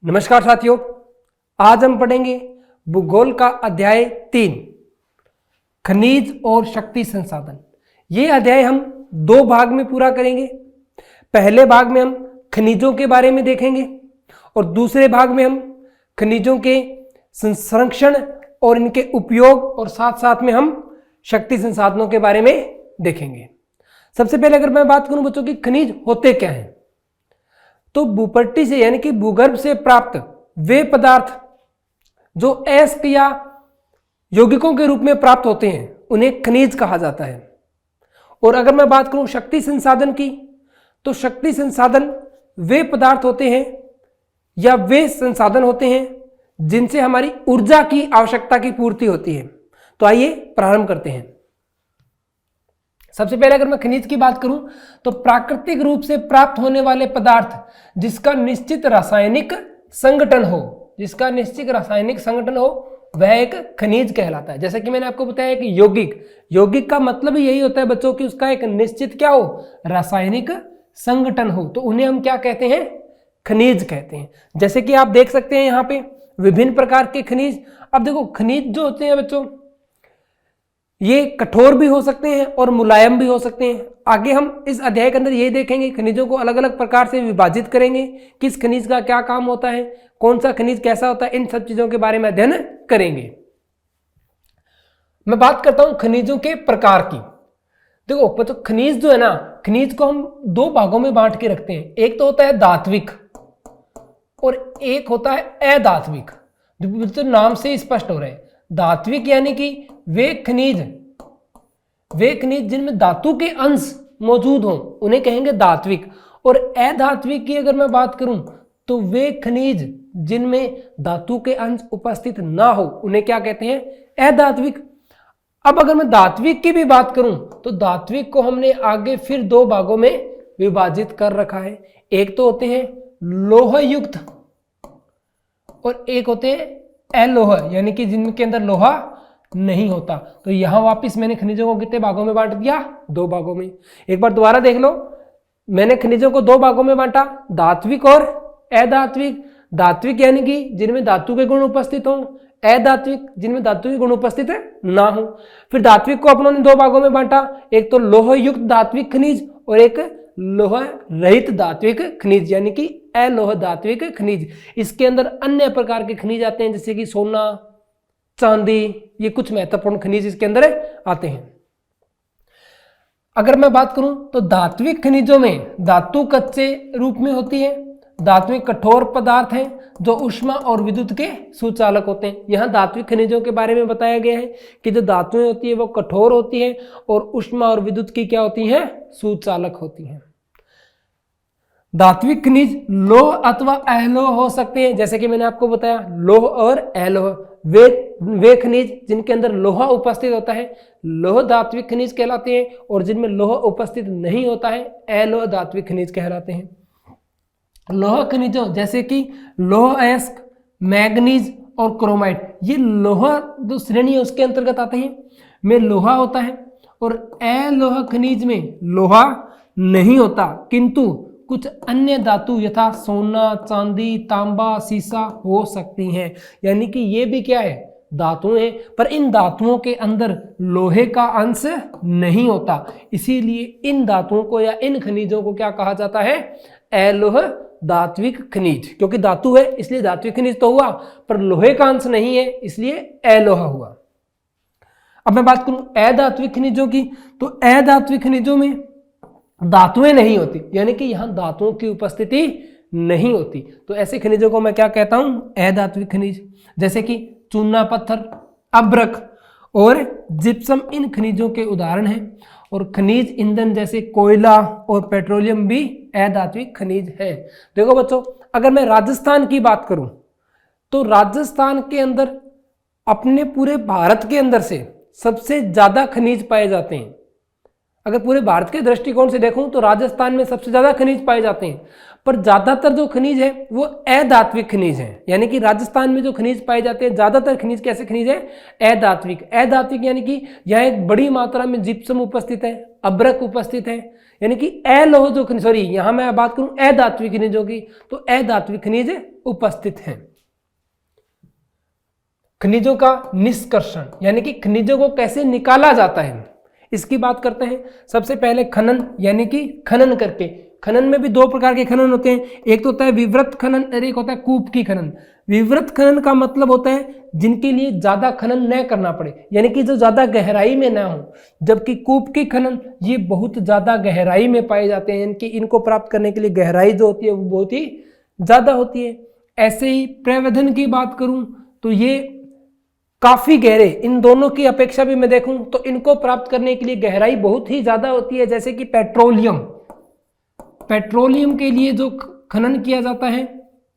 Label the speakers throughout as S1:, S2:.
S1: नमस्कार साथियों, आज हम पढ़ेंगे भूगोल का अध्याय 3 खनिज और शक्ति संसाधन। ये अध्याय हम दो भाग में पूरा करेंगे। पहले भाग में हम खनिजों के बारे में देखेंगे और दूसरे भाग में हम खनिजों के संरक्षण और इनके उपयोग और साथ साथ में हम शक्ति संसाधनों के बारे में देखेंगे। सबसे पहले अगर मैं बात करूं बच्चों की खनिज होते क्या हैं, तो भूपट्टी से यानी कि भूगर्भ से प्राप्त वे पदार्थ जो अयस्क या यौगिकों के रूप में प्राप्त होते हैं उन्हें खनिज कहा जाता है। और अगर मैं बात करूं शक्ति संसाधन की, तो शक्ति संसाधन वे पदार्थ होते हैं या वे संसाधन होते हैं जिनसे हमारी ऊर्जा की आवश्यकता की पूर्ति होती है। तो आइए प्रारंभ करते हैं। सबसे पहले अगर मैं खनिज की बात करूं तो प्राकृतिक रूप से प्राप्त होने वाले पदार्थ जिसका निश्चित रासायनिक संगठन हो, वह एक खनिज कहलाता है। जैसे कि मैंने आपको बताया कि यौगिक का मतलब ही यही होता है बच्चों कि उसका एक निश्चित क्या हो, रासायनिक संगठन हो, तो उन्हें हम क्या कहते हैं, खनिज कहते हैं। जैसे कि आप देख सकते हैं यहाँ पे विभिन्न प्रकार के खनिज। अब देखो खनिज जो होते हैं बच्चों, ये कठोर भी हो सकते हैं और मुलायम भी हो सकते हैं। आगे हम इस अध्याय के अंदर यही देखेंगे, खनिजों को अलग अलग प्रकार से विभाजित करेंगे, किस खनिज का क्या काम होता है, कौन सा खनिज कैसा होता है, इन सब चीजों के बारे में अध्ययन करेंगे। मैं बात करता हूं खनिजों के प्रकार की। देखो बच्चों, खनिज जो है ना, खनिज को हम दो भागों में बांट के रखते हैं। एक तो होता है धात्विक और एक होता है अधात्विक। तो नाम से स्पष्ट हो रहा है, धात्विक यानी कि वे खनिज जिनमें धातु के अंश मौजूद हों उन्हें कहेंगे धात्विक। और अधात्विक की अगर मैं बात करूं तो वे खनिज जिनमें धातु के अंश उपस्थित ना हो उन्हें क्या कहते हैं, अधात्विक। अब अगर मैं धात्विक की भी बात करूं तो धात्विक को हमने आगे फिर दो भागों में विभाजित कर रखा है। एक तो होते हैं लोह युक्त और एक होते हैं अलोह, यानी कि जिनके अंदर लोहा नहीं होता। तो यहां वापस मैंने खनिजों को कितने भागों में बांट दिया, दो भागों में। एक बार दोबारा देख लो, मैंने खनिजों को दो भागों में बांटा, धात्विक और अधात्विक। धात्विक यानी कि जिनमें धातु के गुण उपस्थित हों, अधात्विक जिनमें धातु के गुण उपस्थित ना हो। फिर धात्विक को अपनों ने दो भागों में बांटा, एक तो लोह युक्त धात्विक खनिज और एक लोह रहित धात्विक खनिज यानी कि अलोह धात्विक खनिज। इसके अंदर अन्य प्रकार के खनिज आते हैं जैसे कि सोना, चांदी, ये कुछ महत्वपूर्ण खनिज इसके अंदर आते हैं। अगर मैं बात करूं तो धात्विक खनिजों में धातु कच्चे रूप में होती है। धात्विक कठोर पदार्थ हैं जो ऊष्मा और विद्युत के सुचालक होते हैं। यहाँ धात्विक खनिजों के बारे में बताया गया है कि जो धातुएं होती है वो कठोर होती है और ऊष्मा और विद्युत की क्या होती है, सुचालक होती है। धात्विक खनिज लोह अथवा अलोह हो सकते हैं। जैसे कि मैंने आपको बताया लोह और अलोह, वे खनिज जिनके अंदर लोहा उपस्थित होता है लोह धात्विक खनिज कहलाते हैं, और जिनमें लोह उपस्थित नहीं होता है अलोह धात्विक खनिज कहलाते हैं। लोह खनिजों जैसे कि लोह अयस्क, मैग्नीज और क्रोमाइट, ये लोहा जो श्रेणी है उसके अंतर्गत आते हैं, में लोहा होता है। और अलोह खनिज में लोहा नहीं होता, किंतु कुछ अन्य धातु यथा सोना, चांदी, तांबा, सीसा हो सकती हैं। यानी कि ये भी क्या है, धातुएं हैं, पर इन धातुओं के अंदर लोहे का अंश नहीं होता। इसीलिए इन धातुओं को या इन खनिजों को क्या कहा जाता है, अलोह धात्विक खनिज। क्योंकि धातु है इसलिए धात्विक खनिज तो हुआ, पर लोहे का अंश नहीं है इसलिए अलोह हुआ। अब मैं बात करूं अधात्विक खनिजों की, तो अधात्विक खनिजों में धातुएं नहीं होती, यानी कि यहां धातुओं की उपस्थिति नहीं होती। तो ऐसे खनिजों को मैं क्या कहता हूं, अधात्विक खनिज। जैसे कि चूना पत्थर, अभ्रक और जिप्सम इन खनिजों के उदाहरण हैं। और खनिज ईंधन जैसे कोयला और पेट्रोलियम भी अधात्विक खनिज है। देखो बच्चों, अगर मैं राजस्थान की बात करूं तो राजस्थान के अंदर अपने पूरे भारत के अंदर से सबसे ज्यादा खनिज पाए जाते हैं। अगर पूरे भारत के दृष्टिकोण से देखूं तो राजस्थान में सबसे ज्यादा खनिज पाए जाते हैं, पर ज्यादातर जो खनिज है वो अधात्विक खनिज है। यानी कि राजस्थान में जो खनिज पाए जाते हैं ज्यादातर खनिज कैसे खनिज है? अधात्विक। अधात्विक यानी कि यहाँ एक बड़ी मात्रा में जिप्सम उपस्थित है, अब्रक उपस्थित है, यानी कि अलोह जो खनिज, सॉरी यहां मैं बात करूं अधात्विक खनिजों की, तो अधात्विक खनिज उपस्थित है। खनिजों का निष्कर्षण यानी कि खनिजों को कैसे निकाला जाता है, इसकी बात करते हैं। सबसे पहले खनन, यानी कि खनन करके। खनन में भी दो प्रकार के खनन होते हैं, एक तो होता है विवृत खनन और एक होता है कूप की खनन। विवृत खनन का मतलब होता है जिनके लिए ज्यादा खनन न करना पड़े, यानी कि जो ज्यादा गहराई में ना हो, जबकि कूप की खनन ये बहुत ज्यादा गहराई में पाए जाते हैं, इनकी इनको प्राप्त करने के लिए गहराई जो होती है वो बहुत ही ज्यादा होती है। ऐसे ही प्रवर्धन की बात करूं तो ये काफी गहरे, इन दोनों की अपेक्षा भी मैं देखूं तो इनको प्राप्त करने के लिए गहराई बहुत ही ज्यादा होती है। जैसे कि पेट्रोलियम, पेट्रोलियम के लिए जो खनन किया जाता है,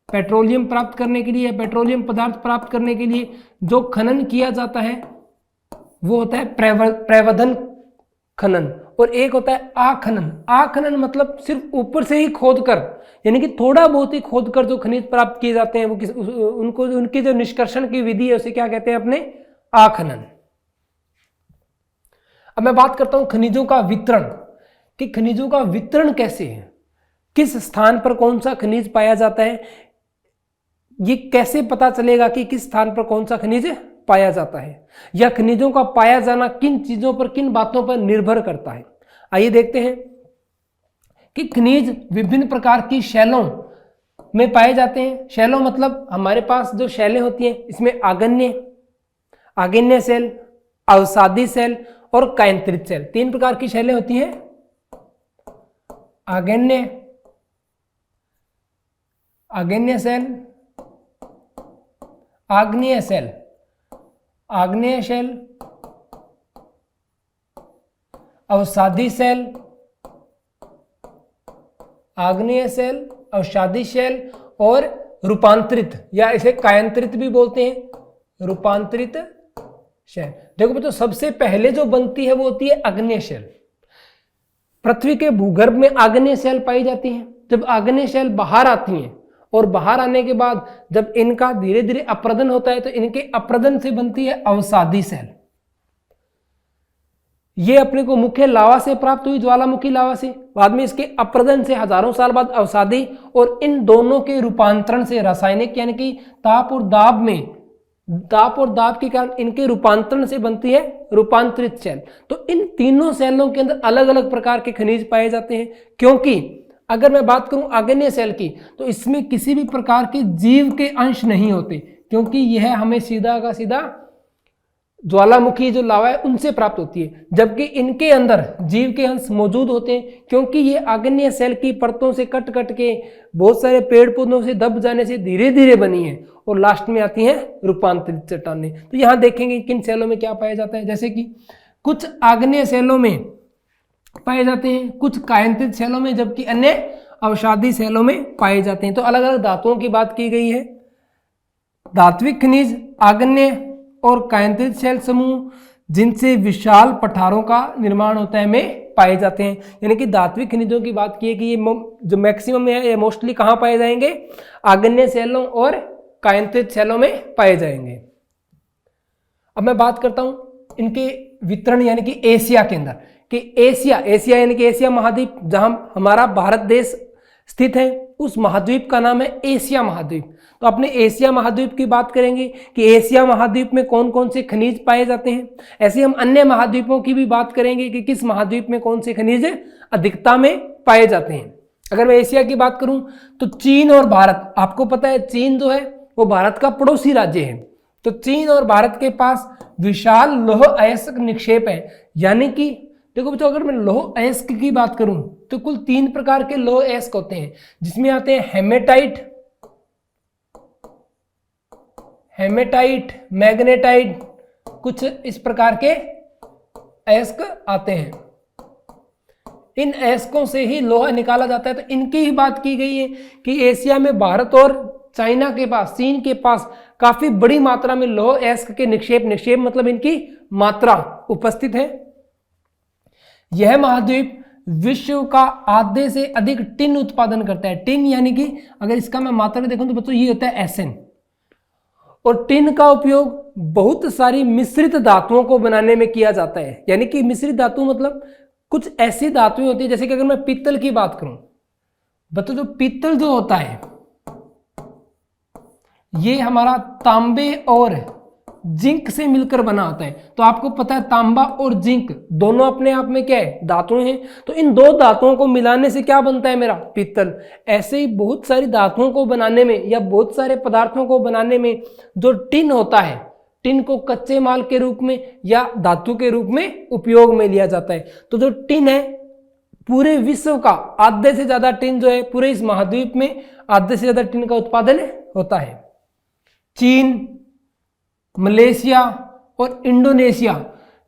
S1: पेट्रोलियम प्राप्त करने के लिए, पेट्रोलियम पदार्थ प्राप्त करने के लिए जो खनन किया जाता है वो होता है प्रवर्धन खनन, और एक होता है आखनन। आखनन मतलब सिर्फ ऊपर से ही खोदकर, यानी कि थोड़ा बहुत ही खोदकर जो खनिज प्राप्त किए जाते हैं वो उनको उनकी जो निष्कर्षण की विधि है उसे क्या कहते हैं? अपने आखनन। अब मैं बात करता हूं खनिजों का वितरण, कि खनिजों का वितरण कैसे है, किस स्थान पर कौन सा खनिज पाया जाता है, ये कैसे पता चलेगा कि किस स्थान पर कौन सा खनिज पाया जाता है, या खनिजों का पाया जाना किन चीजों पर, किन बातों पर निर्भर करता है। आइए देखते हैं कि खनिज विभिन्न प्रकार की शैलों में पाए जाते हैं। शैलों मतलब हमारे पास जो शैलें होती हैं इसमें आग्नेय सेल, अवसादी सेल और कायंत्रित सेल, तीन प्रकार की शैलें होती हैं। आग्नेय सेल, आग्नेय सेल, अवसादी सेल, आग्नेय सेल, अवसादी सेल और रूपांतरित, या इसे कायांतरित भी बोलते हैं, रूपांतरित सेल। देखो बच्चों, सबसे पहले जो बनती है वो होती है आग्नेय सेल। पृथ्वी के भूगर्भ में आग्नेय सेल पाई जाती हैं। जब आग्नेय सेल बाहर आती हैं और बाहर आने के बाद जब इनका धीरे धीरे अप्रदन होता है तो इनके अप्रदन से बनती है अवसादी सेल। ये अपने को मुख्य लावा से प्राप्त हुई, ज्वालामुखी लावा से, बाद में इसके अप्रदन से हजारों साल बाद अवसादी, और इन दोनों के रूपांतरण से रासायनिक यानी कि ताप और दाब के कारण इनके रूपांतरण से बनती है रूपांतरित सेल। तो इन तीनों सेलों के अंदर अलग अलग प्रकार के खनिज पाए जाते हैं, क्योंकि अगर मैं बात करूं आग्नेय सेल की तो इसमें किसी भी प्रकार के जीव के अंश नहीं होते, क्योंकि यह हमें सीधा का सीधा ज्वालामुखी जो लावा है उनसे प्राप्त होती है, जबकि इनके अंदर जीव के अंश मौजूद होते हैं, क्योंकि ये आग्नेय सेल की परतों से कट कट के बहुत सारे पेड़ पौधों से दब जाने से धीरे धीरे बनी है और लास्ट में आती हैं रूपांतरित चट्टानें। तो यहां देखेंगे किन सेलों में क्या पाया जाता है, जैसे कि कुछ आग्नेय सेलों में पाए जाते हैं, कुछ कायांतरित सेलों में, जबकि अन्य अवसादी सेलों में पाए जाते हैं। तो अलग अलग धातुओं की बात की गई है। धात्विक खनिज आग्नेय और कायांतरित सेल समूह जिनसे विशाल पठारों का निर्माण होता है में पाए जाते हैं। यानी कि धात्विक खनिजों की बात की है कि ये जो मैक्सिमम है ये मोस्टली कहाँ पाए जाएंगे? आग्नेय सेलों और कायांतरित सेलों में पाए जाएंगे। अब मैं बात करता हूं इनके वितरण यानी कि एशिया के अंदर, कि एशिया यानी कि एशिया महाद्वीप, जहां हमारा भारत देश स्थित है, उस महाद्वीप का नाम है एशिया महाद्वीप। तो अपने एशिया महाद्वीप की बात करेंगे कि एशिया महाद्वीप में कौन कौन से खनिज पाए जाते हैं। ऐसे हम अन्य महाद्वीपों की भी बात करेंगे कि किस महाद्वीप में कौन से खनिज अधिकता में पाए जाते हैं। अगर मैं एशिया की बात करूं तो चीन और भारत, आपको पता है चीन जो है वो भारत का पड़ोसी राज्य है, तो चीन और भारत के पास विशाल लौह अयस्क निक्षेप है। यानी कि देखो बच्चों, अगर मैं लौह अयस्क की बात करूं तो कुल 3 प्रकार के लौह अयस्क होते हैं, जिसमें आते हैं हेमेटाइट, मैग्नेटाइट, कुछ इस प्रकार के अयस्क आते हैं। इन अयस्कों से ही लोहा निकाला जाता है। तो इनकी ही बात की गई है कि एशिया में भारत और चाइना के पास, चीन के पास काफी बड़ी मात्रा में लौह अयस्क के निक्षेप मतलब इनकी मात्रा उपस्थित है। यह महाद्वीप विश्व का आधे से अधिक टिन उत्पादन करता है। टिन यानी कि अगर इसका मैं मात्रा देखूं तो बच्चों ये होता है एसएन। और टिन का उपयोग बहुत सारी मिश्रित धातुओं को बनाने में किया जाता है। यानी कि मिश्रित धातु मतलब कुछ ऐसी धातुएं होती है, जैसे कि अगर मैं पीतल की बात करूं बच्चों, जो पीतल जो होता है ये हमारा तांबे और जिंक से मिलकर बना होता है। तो आपको पता है तांबा और जिंक दोनों अपने आप में क्या है, धातुएं हैं। तो इन दो धातुओं को मिलाने से क्या बनता है मेरा, पीतल। ऐसे ही बहुत सारी धातुओं को बनाने में या बहुत सारे पदार्थों को बनाने में जो टिन होता है, टिन को कच्चे माल के रूप में या धातु के रूप में उपयोग में लिया जाता है। तो जो टिन है पूरे विश्व का आधे से ज्यादा टिन जो है, पूरे इस महाद्वीप में आधे से ज्यादा टिन का उत्पादन होता है। चीन, मलेशिया और इंडोनेशिया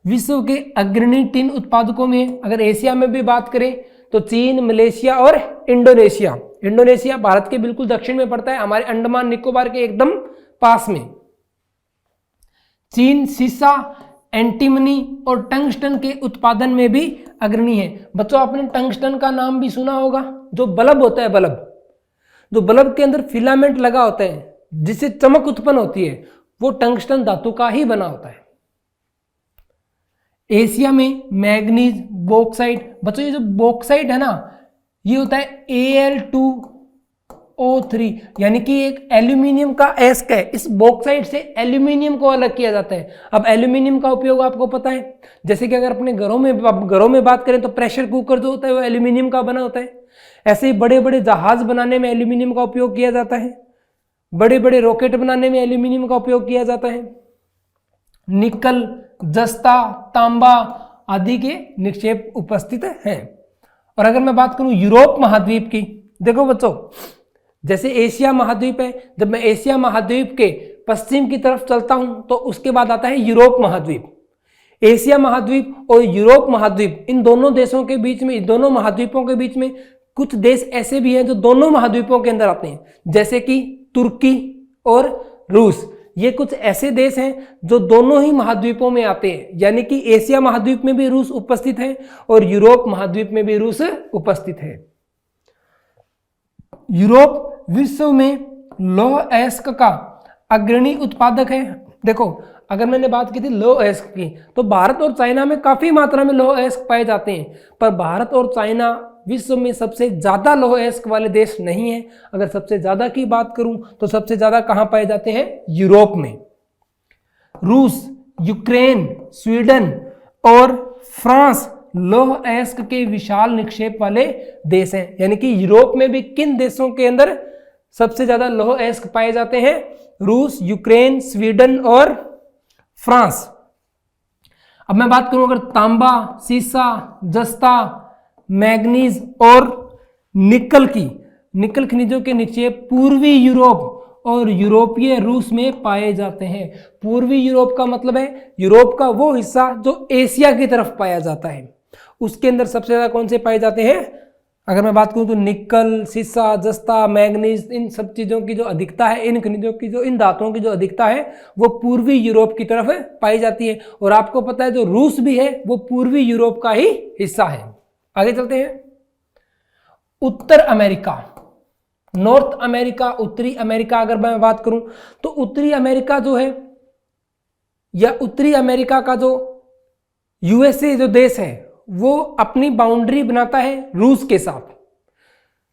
S1: विश्व के अग्रणी टिन उत्पादकों में। अगर एशिया में भी बात करें तो चीन, मलेशिया और इंडोनेशिया। इंडोनेशिया भारत के बिल्कुल दक्षिण में पड़ता है, हमारे अंडमान निकोबार के एकदम पास में। चीन सीसा, एंटीमनी और टंगस्टन के उत्पादन में भी अग्रणी है। बच्चों आपने टंगस्टन का नाम भी सुना होगा, जो बल्ब होता है, बल्ब जो बल्ब के अंदर फिलामेंट लगा होता है जिससे चमक उत्पन्न होती है, वो टंगस्टन धातु का ही बना होता है। एशिया में मैग्नीज, बॉक्साइट। बच्चों ये जो बॉक्साइट है ना, ये होता है Al2O3, यानी कि एक एल्यूमिनियम का एस्क है। इस बॉक्साइट से एल्यूमिनियम को अलग किया जाता है। अब एल्यूमिनियम का उपयोग आपको पता है, जैसे कि अगर अपने घरों में बात करें तो प्रेशर कुकर जो होता है वो एल्यूमिनियम का बना होता है। ऐसे ही बड़े बड़े जहाज बनाने में एल्यूमिनियम का उपयोग किया जाता है। बड़े बड़े रॉकेट बनाने में एल्यूमिनियम का उपयोग किया जाता है। निकल, जस्ता, तांबा आदि के निक्षेप उपस्थित हैं। और अगर मैं बात करूं यूरोप महाद्वीप की, देखो बच्चों जैसे एशिया महाद्वीप है, जब मैं एशिया महाद्वीप के पश्चिम की तरफ चलता हूं तो उसके बाद आता है यूरोप महाद्वीप। एशिया महाद्वीप और यूरोप महाद्वीप, इन दोनों देशों के बीच में, इन दोनों महाद्वीपों के बीच में कुछ देश ऐसे भी हैं जो दोनों महाद्वीपों के अंदर आते हैं, जैसे कि तुर्की और रूस। ये कुछ ऐसे देश हैं जो दोनों ही महाद्वीपों में आते हैं। यानी कि एशिया महाद्वीप में भी रूस उपस्थित है और यूरोप महाद्वीप में भी रूस उपस्थित है। यूरोप विश्व में लौह अयस्क का अग्रणी उत्पादक है। देखो अगर मैंने बात की थी लौह अयस्क की, तो भारत और चाइना में काफी मात्रा में लौह अयस्क पाए जाते हैं, पर भारत और चाइना विश्व में सबसे ज्यादा लौह अयस्क वाले देश नहीं है। अगर सबसे ज्यादा की बात करूं तो सबसे ज्यादा कहां पाए जाते हैं, यूरोप में। रूस, यूक्रेन, स्वीडन और फ्रांस लौह अयस्क के विशाल निक्षेप वाले देश हैं। यानी कि यूरोप में भी किन देशों के अंदर सबसे ज्यादा लौह अयस्क पाए जाते हैं, रूस, यूक्रेन, स्वीडन और फ्रांस। अब मैं बात करूं अगर तांबा, सीसा, जस्ता, मैग्नीज और निकल की, निकल खनिजों के निक्षेप पूर्वी यूरोप और यूरोपीय रूस में पाए जाते हैं। पूर्वी यूरोप का मतलब है यूरोप का वो हिस्सा जो एशिया की तरफ पाया जाता है। उसके अंदर सबसे ज्यादा कौन से पाए जाते हैं, अगर मैं बात करूं तो निकल, सीसा, जस्ता, मैग्नीज, इन सब चीजों की जो अधिकता है, इन खनिजों की जो, इन धातुओं की जो अधिकता है वो पूर्वी यूरोप की तरफ पाई जाती है। और आपको पता है जो रूस भी है वो पूर्वी यूरोप का ही हिस्सा है। आगे चलते हैं। उत्तर अमेरिका, नॉर्थ अमेरिका, उत्तरी अमेरिका अगर मैं बात करूं तो उत्तरी अमेरिका जो है, या उत्तरी अमेरिका का जो यूएसए जो देश है वो अपनी बाउंड्री बनाता है रूस के साथ।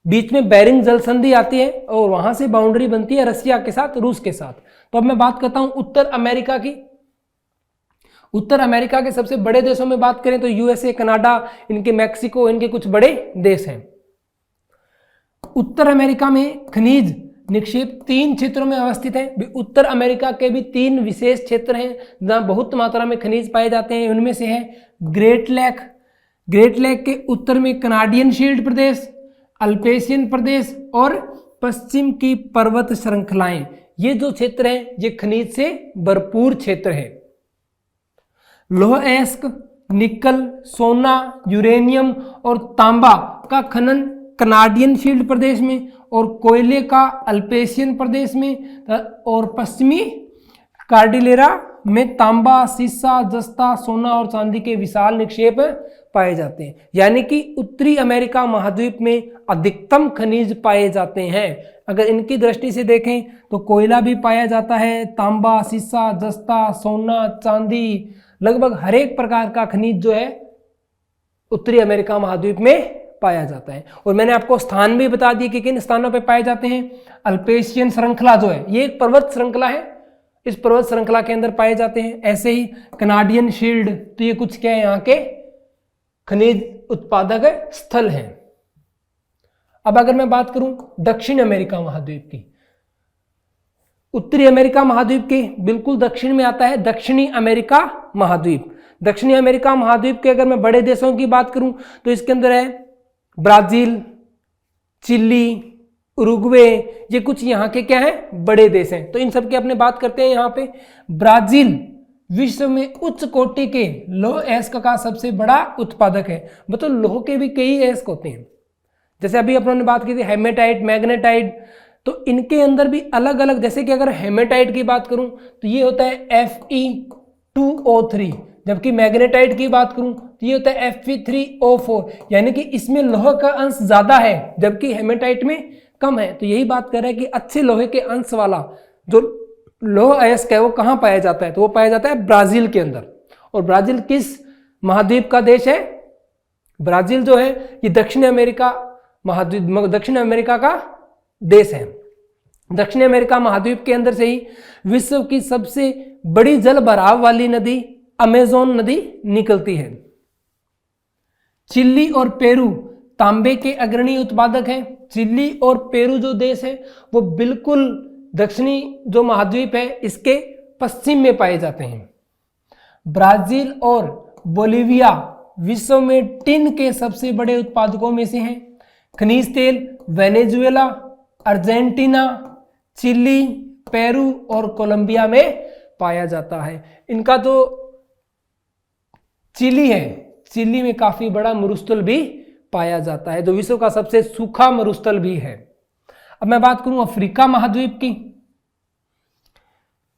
S1: बीच में बेरिंग जल संधि आती है और वहां से बाउंड्री बनती है रसिया के साथ, रूस के साथ। तो अब मैं बात करता हूं उत्तर अमेरिका की। उत्तर अमेरिका के सबसे बड़े देशों में बात करें तो यूएसए, कनाडा, इनके मैक्सिको, इनके कुछ बड़े देश हैं। उत्तर अमेरिका में खनिज निक्षेप 3 क्षेत्रों में अवस्थित है। उत्तर अमेरिका के भी 3 विशेष क्षेत्र हैं जहां बहुत मात्रा में खनिज पाए जाते हैं। उनमें से है ग्रेट लेक, ग्रेट लेक के उत्तर में कनाडियन शील्ड प्रदेश, अल्पेशियन प्रदेश और पश्चिम की पर्वत श्रृंखलाएं। ये जो क्षेत्र हैं ये खनिज से भरपूर क्षेत्र है। लौह अयस्क, निकल, सोना, यूरेनियम और तांबा का खनन कनाडियन शील्ड प्रदेश में और कोयले का अल्पेशियन प्रदेश में और पश्चिमी कार्डिलेरा में तांबा, सीसा, जस्ता, सोना और चांदी के विशाल निक्षेप पाए जाते हैं। यानी कि उत्तरी अमेरिका महाद्वीप में अधिकतम खनिज पाए जाते हैं। अगर इनकी दृष्टि से देखें तो कोयला भी पाया जाता है, तांबा, सीसा, जस्ता, सोना, चांदी, लगभग हर एक प्रकार का खनिज जो है उत्तरी अमेरिका महाद्वीप में पाया जाता है। और मैंने आपको स्थान भी बता दिए कि किन स्थानों पे पाए जाते हैं। अल्पेशियन श्रृंखला जो है ये एक पर्वत श्रृंखला है, इस पर्वत श्रृंखला के अंदर पाए जाते हैं। ऐसे ही कनाडियन शील्ड, तो ये कुछ क्या है, यहाँ के खनिज उत्पादक स्थल हैं। अब अगर मैं बात करूं दक्षिण अमेरिका महाद्वीप की, उत्तरी अमेरिका महाद्वीप के बिल्कुल दक्षिण में आता है दक्षिणी अमेरिका महाद्वीप। दक्षिणी अमेरिका महाद्वीप के अगर मैं बड़े देशों की बात करूं तो इसके अंदर है ब्राजील, चिली, उरुग्वे, ये कुछ यहाँ के क्या है, बड़े देश हैं। तो इन सब की अपने बात करते हैं। यहाँ पे ब्राजील विश्व में उच्च कोटि के लौह अयस्क का सबसे बड़ा उत्पादक है। मतलब लौह के भी कई अयस्क होते हैं, जैसे अभी अपनों ने बात की थी हेमेटाइट, मैग्नेटाइट, तो इनके अंदर भी अलग अलग, जैसे कि अगर हेमेटाइट की बात करूं तो ये होता है Fe2O3, जबकि मैग्नेटाइट की बात करूं तो ये होता है Fe3O4, यानी कि इसमें लोहे का अंश ज्यादा है जबकि हेमेटाइट में कम है। तो यही बात कर रहा है कि अच्छे लोहे के अंश वाला जो लोह अयस्क है वो कहाँ पाया जाता है, तो वो पाया जाता है ब्राजील के अंदर। और ब्राजील किस महाद्वीप का देश है? ब्राजील जो है ये दक्षिण अमेरिका महाद्वीप, दक्षिण अमेरिका का देश है। दक्षिण अमेरिका महाद्वीप के अंदर से ही विश्व की सबसे बड़ी जल भराव वाली नदी अमेज़न नदी निकलती है। चिली और पेरू तांबे के अग्रणी उत्पादक हैं। चिली और पेरू जो देश है वो बिल्कुल दक्षिणी जो महाद्वीप है इसके पश्चिम में पाए जाते हैं। ब्राजील और बोलिविया विश्व में टिन के सबसे बड़े उत्पादकों में से हैं। खनिज तेल वेनेजुएला, अर्जेंटीना, चिली, पेरू और कोलंबिया में पाया जाता है। इनका जो चिली है, चिली में काफी बड़ा मरुस्थल भी पाया जाता है जो विश्व का सबसे सूखा मरुस्थल भी है। अब मैं बात करूं अफ्रीका महाद्वीप की।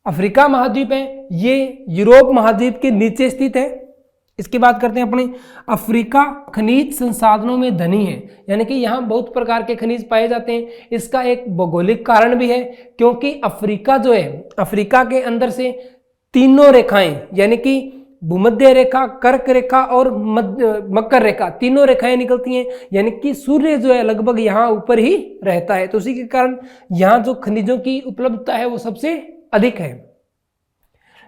S1: अफ्रीका महाद्वीप है ये यूरोप महाद्वीप के नीचे स्थित है। इसकी बात करते हैं अपने। अफ्रीका खनिज संसाधनों में धनी है, यानी कि यहाँ बहुत प्रकार के खनिज पाए जाते हैं। इसका एक भौगोलिक कारण भी है क्योंकि अफ्रीका जो है, अफ्रीका के अंदर से तीनों रेखाएं यानी कि भूमध्य रेखा, कर्क रेखा और मकर रेखा, तीनों रेखाएं निकलती हैं। यानी कि सूर्य जो है लगभग यहाँ ऊपर ही रहता है, तो उसी के कारण यहाँ जो खनिजों की उपलब्धता है वो सबसे अधिक है।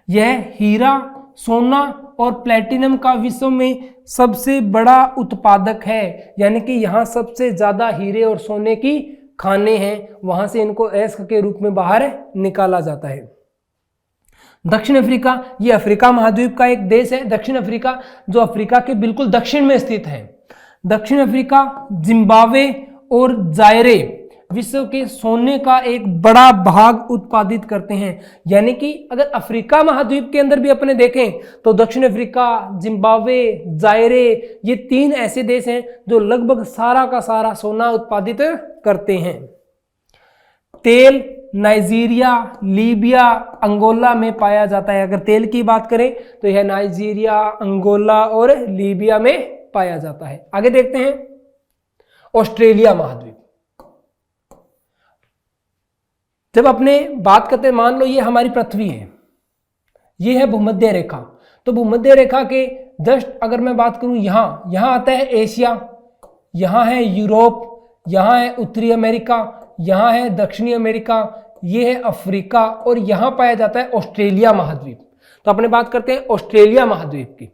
S1: यह हीरा, सोना और प्लेटिनम का विश्व में सबसे बड़ा उत्पादक है, यानी कि यहाँ सबसे ज्यादा हीरे और सोने की खाने हैं, वहां से इनको अयस्क के रूप में बाहर निकाला जाता है। दक्षिण अफ्रीका ये अफ्रीका महाद्वीप का एक देश है। दक्षिण अफ्रीका जो अफ्रीका के बिल्कुल दक्षिण में स्थित है। दक्षिण अफ्रीका, जिम्बाब्वे और जायरे विश्व के सोने का एक बड़ा भाग उत्पादित करते हैं। यानी कि अगर अफ्रीका महाद्वीप के अंदर भी अपने देखें तो दक्षिण अफ्रीका, जिम्बाब्वे, जायरे ये तीन ऐसे देश हैं जो लगभग सारा का सारा सोना उत्पादित करते हैं। तेल नाइजीरिया, लीबिया, अंगोला में पाया जाता है। अगर तेल की बात करें तो यह नाइजीरिया, अंगोला और लीबिया में पाया जाता है। आगे देखते हैं ऑस्ट्रेलिया महाद्वीप। जब अपने बात करते हैं, मान लो ये हमारी पृथ्वी है, ये है भूमध्य रेखा, तो भूमध्य रेखा के जस्ट अगर मैं बात करूं यहां आता है एशिया, यहां है यूरोप, यहां है उत्तरी अमेरिका, यहां है दक्षिणी अमेरिका, ये है अफ्रीका और यहां पाया जाता है ऑस्ट्रेलिया महाद्वीप। तो अपने बात करते हैं ऑस्ट्रेलिया महाद्वीप की।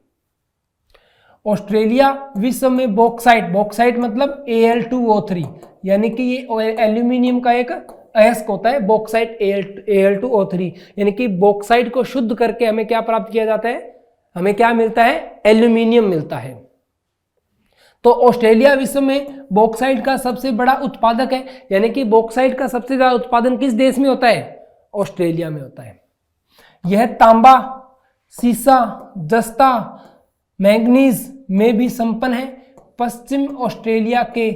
S1: ऑस्ट्रेलिया विश्व में बॉक्साइट मतलब Al2O3, यानी कि ये एल्यूमिनियम का एक अयस्क होता है बॉक्साइट Al2O3, यानी कि बॉक्साइट को शुद्ध करके हमें क्या प्राप्त किया जाता है, हमें क्या मिलता है, एल्यूमिनियम मिलता है। तो ऑस्ट्रेलिया विश्व में बॉक्साइट का सबसे बड़ा उत्पादक है, यानी कि बॉक्साइट का सबसे ज्यादा उत्पादन किस देश में होता है, ऑस्ट्रेलिया में होता है। यह तांबा, सीसा, जस्ता, मैंगनीज में भी संपन्न है। पश्चिम ऑस्ट्रेलिया के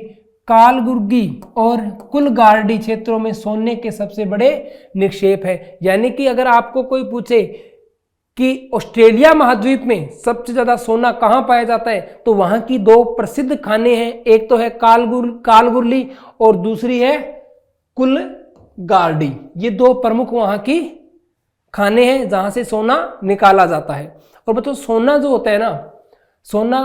S1: कालगुर्गी और कुलगार्डी क्षेत्रों में सोने के सबसे बड़े निक्षेप है। यानी कि अगर आपको कोई पूछे कि ऑस्ट्रेलिया महाद्वीप में सबसे ज्यादा सोना कहां पाया जाता है, तो वहां की दो प्रसिद्ध खाने हैं, एक तो है कालगुरली और दूसरी है कुलगार्डी। ये दो प्रमुख वहां की खाने हैं जहां से सोना निकाला जाता है। और बच्चों सोना जो होता है ना, सोना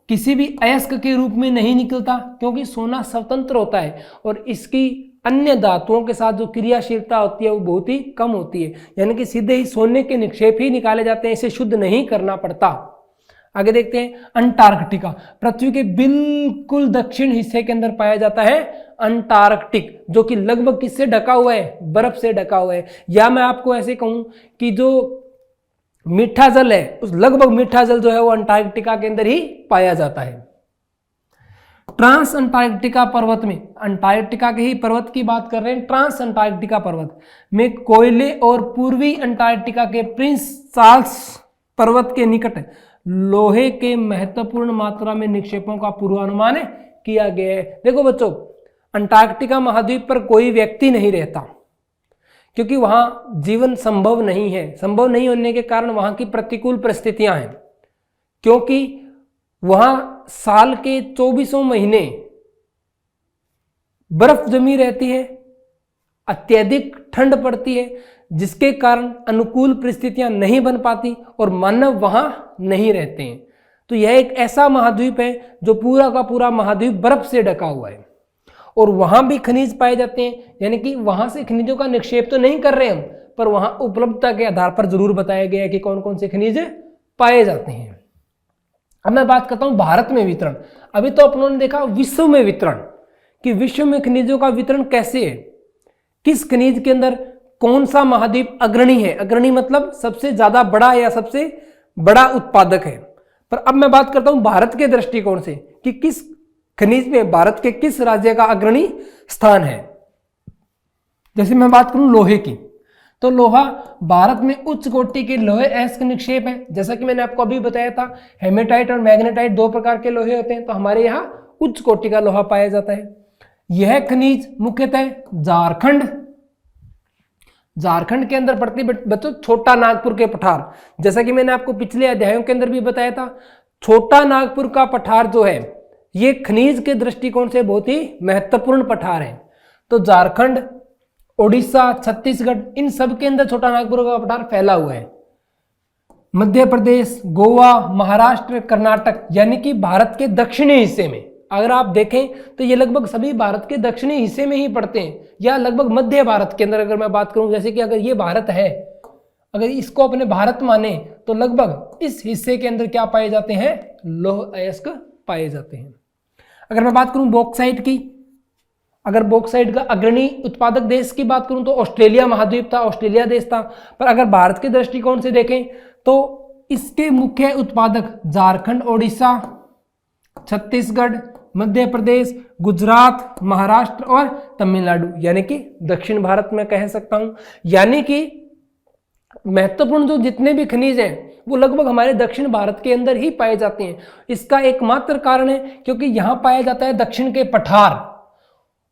S1: किसी भी अयस्क के रूप में नहीं निकलता, क्योंकि सोना स्वतंत्र होता है और इसकी अन्य धातुओं के साथ जो क्रियाशीलता होती है वो बहुत ही कम होती है, यानी कि सीधे ही सोने के निक्षेप ही निकाले जाते हैं, इसे शुद्ध नहीं करना पड़ता। आगे देखते हैं अंटार्कटिका। पृथ्वी के बिल्कुल दक्षिण हिस्से के अंदर पाया जाता है अंटार्कटिक, जो कि लगभग किससे ढका हुआ है, बर्फ से ढका हुआ है। या मैं आपको ऐसे कहूं कि जो मीठा जल है, उस लगभग मीठा जल जो है वो अंटार्कटिका के अंदर ही पाया जाता है। ट्रांस अंटार्कटिका पर्वत में, अंटार्कटिका के ही पर्वत की बात कर रहे हैं, ट्रांस अंटार्कटिका पर्वत में कोयले और पूर्वी अंटार्कटिका के प्रिंस चार्ल्स पर्वत के निकट लोहे के महत्वपूर्ण मात्रा में निक्षेपों का पूर्वानुमान किया गया है। देखो बच्चों, अंटार्कटिका महाद्वीप पर कोई व्यक्ति नहीं रहता, क्योंकि वहां जीवन संभव नहीं है। संभव नहीं होने के कारण वहां की प्रतिकूल परिस्थितियां हैं, क्योंकि वहां साल के 24 महीने बर्फ जमी रहती है, अत्यधिक ठंड पड़ती है, जिसके कारण अनुकूल परिस्थितियां नहीं बन पाती और मानव वहां नहीं रहते हैं। तो यह एक ऐसा महाद्वीप है जो पूरा का पूरा महाद्वीप बर्फ से ढका हुआ है और वहां भी खनिज पाए जाते हैं, यानी कि वहां से खनिजों का निक्षेप तो नहीं कर रहे हम, पर वहां उपलब्धता के आधार पर जरूर बताया गया है कि कौन कौन से खनिज पाए जाते हैं। अब मैं बात करता हूं भारत में वितरण। अभी तो अपनों ने देखा विश्व में वितरण, कि विश्व में खनिजों का वितरण कैसे है, किस खनिज के अंदर कौन सा महाद्वीप अग्रणी है। अग्रणी मतलब सबसे ज्यादा बड़ा या सबसे बड़ा उत्पादक है। पर अब मैं बात करता हूं भारत के दृष्टिकोण से कि किस खनिज में भारत के किस राज्य का अग्रणी स्थान है। जैसे मैं बात करूं लोहे की, तो लोहा भारत में उच्च कोटि के लोहे अयस्क निक्षेप है। जैसा कि मैंने आपको अभी बताया था, हेमेटाइट और मैग्नेटाइट दो प्रकार के लोहे होते हैं, तो हमारे यहाँ उच्च कोटि का लोहा पाया जाता है। यह खनिज मुख्यतः झारखंड के अंदर पड़ती है। बच्चों छोटा नागपुर के पठार, जैसा कि मैंने आपको पिछले अध्यायों के अंदर भी बताया था, छोटा नागपुर का पठार जो है ये खनिज के दृष्टिकोण से बहुत ही महत्वपूर्ण पठार है। तो झारखंड, ओडिशा, छत्तीसगढ़, इन सब के अंदर छोटा नागपुर का पठार फैला हुआ है। मध्य प्रदेश, गोवा, महाराष्ट्र, कर्नाटक, यानी कि भारत के दक्षिणी हिस्से में अगर आप देखें तो ये लगभग सभी भारत के दक्षिणी हिस्से में ही पड़ते हैं, या लगभग मध्य भारत के अंदर अगर मैं बात करूं, जैसे कि अगर ये भारत है, अगर इसको अपने भारत माने तो लगभग इस हिस्से के अंदर क्या पाए जाते हैं, लौह अयस्क पाए जाते हैं। अगर मैं बात करूं बॉक्साइट की, अगर बॉक्साइट का अग्रणी उत्पादक देश की बात करूं तो ऑस्ट्रेलिया महाद्वीप था, ऑस्ट्रेलिया देश था। पर अगर भारत के दृष्टिकोण से देखें तो इसके मुख्य उत्पादक झारखंड, ओडिशा, छत्तीसगढ़, मध्य प्रदेश, गुजरात, महाराष्ट्र और तमिलनाडु, यानी कि दक्षिण भारत में कह सकता हूं। यानी कि महत्वपूर्ण जो जितने भी खनिज हैं वो लगभग हमारे दक्षिण भारत के अंदर ही पाए जाते हैं। इसका एकमात्र कारण है क्योंकि यहां पाया जाता है दक्षिण के पठार,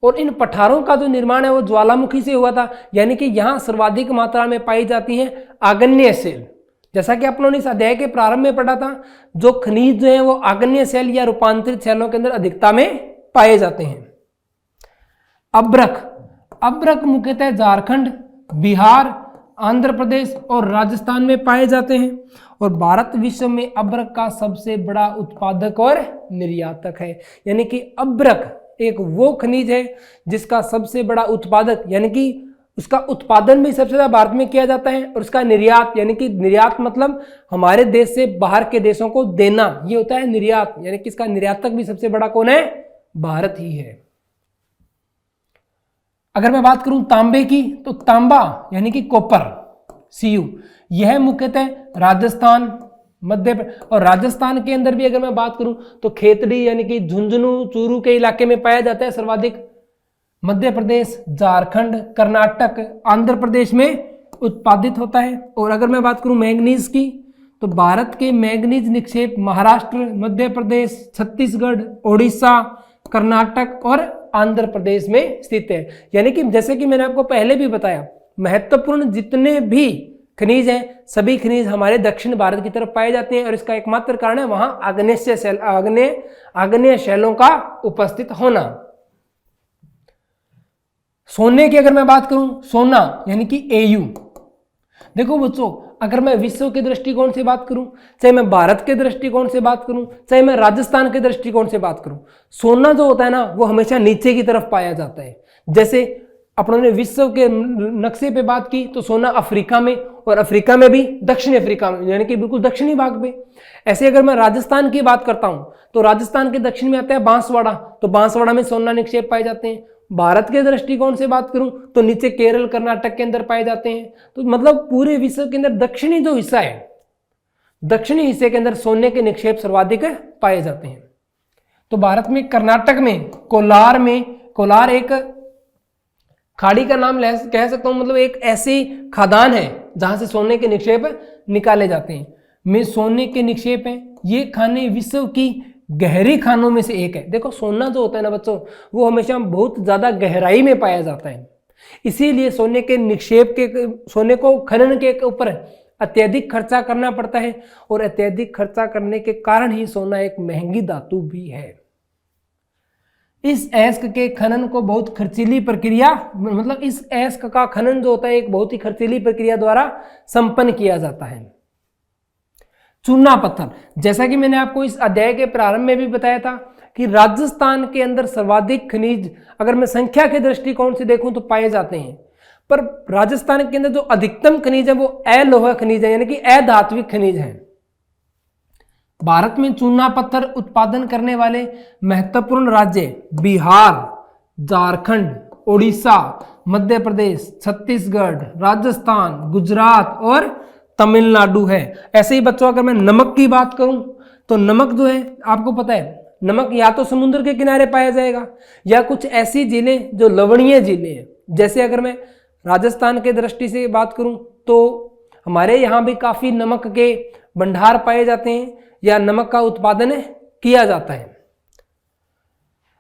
S1: और इन पठारों का जो निर्माण है वो ज्वालामुखी से हुआ था, यानी कि यहां सर्वाधिक मात्रा में पाई जाती है आग्नेय सेल। जैसा कि आप लोगों ने इस अध्याय के प्रारंभ में पढ़ा था, जो खनिज जो है वो आग्नेय सेल या रूपांतरित सेलों के अंदर अधिकता में पाए जाते हैं। अब्रक मुख्यतः झारखंड, बिहार, आंध्र प्रदेश और राजस्थान में पाए जाते हैं, और भारत विश्व में अब्रक का सबसे बड़ा उत्पादक और निर्यातक है। यानी कि अब्रक एक वो खनिज है जिसका सबसे बड़ा उत्पादक, यानी कि उसका उत्पादन भी सबसे ज्यादा भारत में किया जाता है, और उसका निर्यात, यानी कि निर्यात मतलब हमारे देश से बाहर के देशों को देना, ये होता है निर्यात। यानी कि इसका निर्यातक भी सबसे बड़ा कौन है, भारत ही है। अगर मैं बात करूं तांबे की, तो तांबा यानी कि कॉपर, Cu, यह मुख्यतः राजस्थान, और राजस्थान के अंदर भी अगर मैं बात करूं तो खेतड़ी यानी कि झुंझुनू, चूरू के इलाके में पाया जाता है सर्वाधिक। मध्य प्रदेश, झारखंड, कर्नाटक, आंध्र प्रदेश में उत्पादित होता है। और अगर मैं बात करूं मैंगनीज की, तो भारत के मैंगनीज निक्षेप महाराष्ट्र, मध्य प्रदेश, छत्तीसगढ़, ओडिशा, कर्नाटक और आंध्र प्रदेश में स्थित है। यानी कि जैसे कि मैंने आपको पहले भी बताया, महत्वपूर्ण जितने भी खनिज हैं सभी खनिज हमारे दक्षिण भारत की तरफ पाए जाते हैं और इसका एकमात्र कारण है वहां आग्नेय शैलों का उपस्थित होना। सोने की अगर मैं बात करूं, सोना यानी कि Au, देखो बच्चों अगर मैं विश्व के दृष्टिकोण से बात करूं, चाहे मैं भारत के दृष्टिकोण से बात करूं, चाहे मैं राजस्थान के दृष्टिकोण से बात करूं, सोना जो होता है ना वो हमेशा नीचे की तरफ पाया जाता है। जैसे अपनों ने विश्व के नक्शे पे बात की तो सोना अफ्रीका में, और अफ्रीका में भी दक्षिणी अफ्रीका में यानी कि बिल्कुल दक्षिणी भाग में। ऐसे अगर मैं राजस्थान की बात करता हूं तो राजस्थान के दक्षिण में आता है बांसवाड़ा, तो बांसवाड़ा में सोना निक्षेप पाए जाते हैं। भारत के दृष्टिकोण से बात करूं तो नीचे केरल कर्नाटक के अंदर पाए जाते हैं। तो मतलब पूरे विश्व के अंदर दक्षिणी जो हिस्सा है, दक्षिणी हिस्से के अंदर सोने के निक्षेप सर्वाधिक पाए जाते हैं। तो भारत में कर्नाटक में कोलार एक खाड़ी का नाम कह सकता हूं, मतलब एक ऐसी खदान है जहां से सोने के निक्षेप निकाले जाते हैं। में सोने के निक्षेप हैं, ये खाने विश्व की गहरी खानों में से एक है। देखो सोना जो होता है ना बच्चों वो हमेशा बहुत ज्यादा गहराई में पाया जाता है, इसीलिए सोने के निक्षेप के सोने को खनन के ऊपर अत्यधिक खर्चा करना पड़ता है, और अत्यधिक खर्चा करने के कारण ही सोना एक महंगी धातु भी है। इस अयस्क के खनन को बहुत खर्चीली प्रक्रिया, मतलब इस अयस्क का खनन जो होता है एक बहुत ही खर्चीली प्रक्रिया द्वारा संपन्न किया जाता है। चूना पत्थर, जैसा कि मैंने आपको इस अध्याय के प्रारंभ में भी बताया था कि राजस्थान के अंदर सर्वाधिक खनिज अगर मैं संख्या के दृष्टिकोण से देखूं तो पाए जाते हैं, पर राजस्थान के अंदर जो अधिकतम खनिज है वो अलोह खनिज है, यानी कि अधात्विक खनिज है। भारत में चूना पत्थर उत्पादन करने वाले महत्वपूर्ण राज्य बिहार, झारखंड, ओडिशा, मध्य प्रदेश, छत्तीसगढ़, राजस्थान, गुजरात और तमिलनाडु है। ऐसे ही बच्चों अगर मैं नमक की बात करूं तो नमक जो है आपको पता है नमक या तो समुद्र के किनारे पाया जाएगा या कुछ ऐसी झीलें जो लवणीय झीलें हैं। जैसे अगर मैं राजस्थान के दृष्टि से बात करूं तो हमारे यहाँ भी काफी नमक के भंडार पाए जाते हैं या नमक का उत्पादन किया जाता है।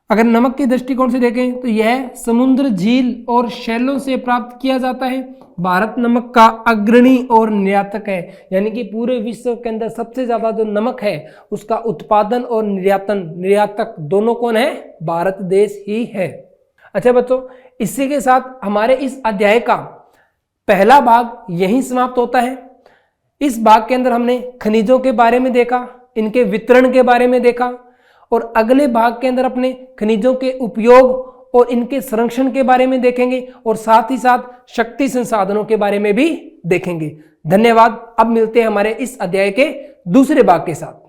S1: अगर नमक के दृष्टिकोण से देखें तो यह समुद्र, झील और शैलों से प्राप्त किया जाता है। भारत नमक का अग्रणी और निर्यातक है, यानी कि पूरे विश्व के अंदर सबसे ज्यादा जो नमक है उसका उत्पादन और निर्यातक दोनों कौन है? भारत देश ही है। अच्छा बच्चों, इसी के साथ हमारे इस अध्याय का पहला भाग यहीं समाप्त होता है। इस भाग के अंदर हमने खनिजों के बारे में देखा, इनके वितरण के बारे में देखा, और अगले भाग के अंदर अपने खनिजों के उपयोग और इनके संरक्षण के बारे में देखेंगे, और साथ ही साथ शक्ति संसाधनों के बारे में भी देखेंगे। धन्यवाद। अब मिलते हैं हमारे इस अध्याय के दूसरे भाग के साथ।